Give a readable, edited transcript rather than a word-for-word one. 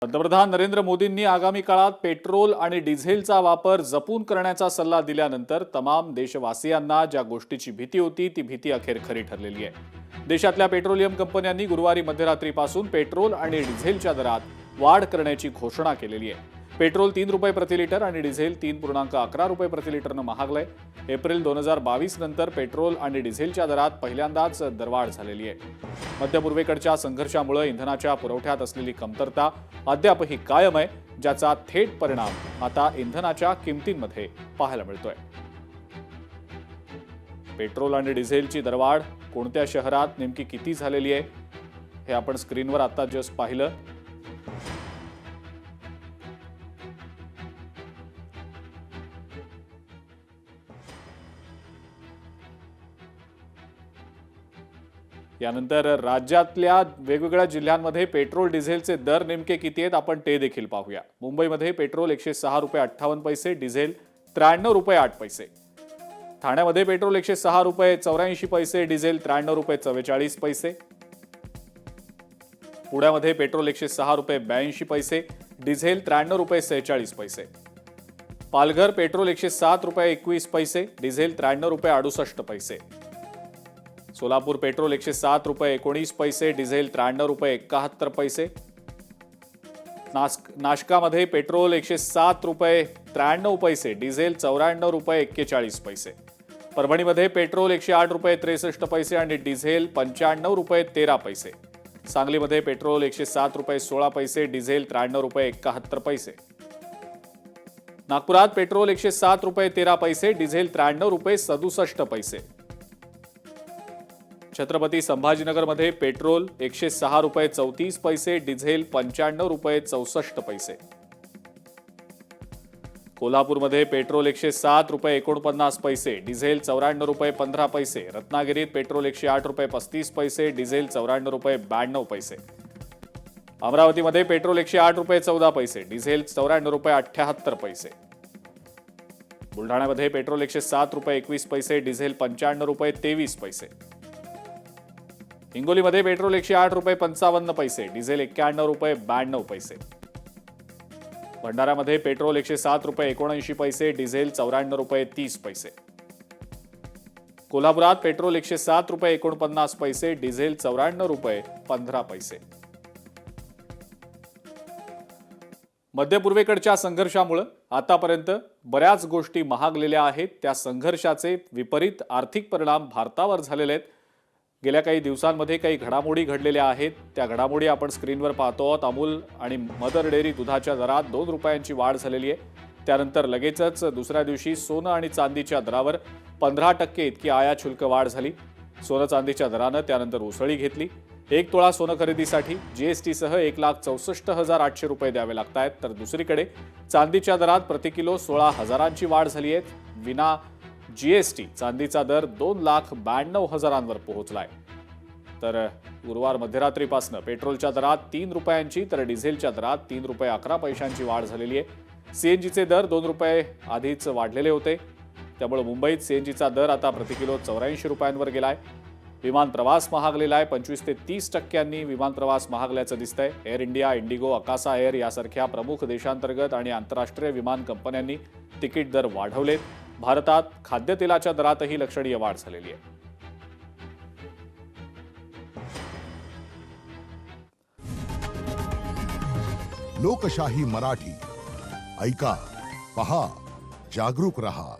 पंतप्रधान नरेंद्र मोदींनी आगामी काळात पेट्रोल आणि डिझेलचा वापर जपून करण्याचा सल्ला दिल्यानंतर तमाम देशवासियांना ज्या गोष्टीची भीती होती ती भीती अखेर खरी ठरलेली आहे। देशातल्या पेट्रोलियम कंपन्यांनी गुरुवारी मध्यरात्रीपासून पेट्रोल आणि डिझेलच्या दरात वाढ करण्याची घोषणा केलेली आहे। पेट्रोल 3 रुपये प्रति लिटर आणि डिझेल 3.11 रुपये प्रति लिटरनं महागलंय। एप्रिल 2022 नंतर पेट्रोल आणि डिझेलच्या दरात पहिल्यांदाच दरवाढ झालेली आहे। मध्य पूर्वेकडच्या संघर्षामुळे इंधनाच्या पुरवठ्यात असलेली कमतरता अद्यापही कायम आहे, ज्याचा थेट परिणाम आता इंधनाच्या किमतींमध्ये पाहायला मिळतोय। पेट्रोल आणि डिझेलची दरवाढ कोणत्या शहरात नेमकी किती झालेली आहे हे आपण स्क्रीनवर आता जस्ट पाहिलं। यानंतर राज्यातल्या वेगवेगळ्या जिल्ह्यांमध्ये पेट्रोल डिझेलचे दर नेमके किती आहेत आपण ते देखील पाहूया। मुंबईमध्ये पेट्रोल 106 रुपये 58 पैसे, डिझेल 93 रुपये 8 पैसे। ठाण्यामध्ये पेट्रोल 106 रुपये 84 पैसे, डिझेल 93 रुपये 44 पैसे। पुण्यामध्ये पेट्रोल 106 रुपये 82 पैसे, डिझेल 93 रुपये 46 पैसे। पालघर पेट्रोल 107 रुपये 21 पैसे, डिझेल 93 रुपये 68 पैसे। सोलापूर पेट्रोल 107 रुपये 19 पैसे, डिझेल 93 रुपये 71 पैसे। नाशकामध्ये पेट्रोल 107 रुपये 93 पैसे, डिझेल 94 रुपये 41 पैसे। परभणीमध्ये पेट्रोल 108 रुपये 63 पैसे आणि डिझेल 95 रुपये 13 पैसे। सांगलीमध्ये पेट्रोल 107 रुपये 16 पैसे, डिझेल 93 रुपये 71 पैसे। नागपुरात पेट्रोल 107 रुपये 13 पैसे, डिझेल 93 रुपये 67 पैसे। छत्रपती संभाजीनगरमध्ये पेट्रोल 106 रुपये 34 पैसे, डिझेल 95 रुपये 64 पैसे। कोल्हापूरमध्ये पेट्रोल 107 रुपये 49 पैसे, डिझेल 94 रुपये 15 पैसे। रत्नागिरीत पेट्रोल 108 रुपये 35 पैसे, डिझेल 94 रुपये 92 पैसे। अमरावतीमध्ये पेट्रोल 108 रुपये 14 पैसे, डिझेल 94 रुपये 78 पैसे। बुलढाण्यामध्ये पेट्रोल 107 रुपये 21 पैसे, डिझेल 95 रुपये 23 पैसे। हिंगोलीमध्ये पेट्रोल 108 रुपये 55 पैसे, डिझेल 91 रुपये 92 पैसे। भंडाऱ्यामध्ये पेट्रोल 107 रुपये 79 पैसे, डिझेल 94 रुपये 30 पैसे। कोल्हापुरात पेट्रोल 107 रुपये 49 पैसे, डिझेल 94 रुपये 15 पैसे। मध्य पूर्वेकडच्या संघर्षामुळे आतापर्यंत बऱ्याच गोष्टी महागलेल्या आहेत। त्या संघर्षाचे विपरीत आर्थिक परिणाम भारतावर झालेले आहेत। गेल्या काही दिवसांमध्ये काही घडामोडी घडलेल्या आहेत, त्या घडामोडी आपण स्क्रीनवर पाहतो आहोत। अमूल आणि मदर डेअरी दुधाच्या दरात 2 रुपयांची वाढ झालेली आहे। त्यानंतर लगेचच दुसऱ्या दिवशी सोनं आणि चांदीच्या दरावर 15% इतकी आयात शुल्क वाढ झाली। सोनं चांदीच्या दरानं त्यानंतर उसळी घेतली। 1 तोळा सोनं खरेदीसाठी जीएसटीसह 1,64,800 रुपये द्यावे लागत आहेत, तर दुसरीकडे चांदीच्या दरात प्रति किलो 16,000ची वाढ झाली आहे। विना जीएसटी चांदीचा दर 2,92,000वर पोहोचलाय। तर गुरुवार मध्यरात्रीपासून पेट्रोलच्या दरात 3 रुपयांची तर डिझेलच्या दरात 3 रुपये 11 पैशांची वाढ झालेली आहे। सीएनजीचे दर 2 रुपये आधीच वाढलेले होते, त्यामुळे मुंबईत सीएनजीचा दर आता प्रति किलो 84 रुपयांवर गेलाय। विमान प्रवास महागलेला आहे, 25 ते 30% विमान प्रवास महागल्याचं दिसतंय। Air India, Indigo, Akasa air यासारख्या प्रमुख देशांतर्गत आणि आंतरराष्ट्रीय विमान कंपन्यांनी तिकीट दर वाढवलेत। भारतात खाद्यतेलाच्या दरातही लक्षणीय वाढ झालेली आहे। लोकशाही मराठी ऐका, पहा, जागरूक रहा।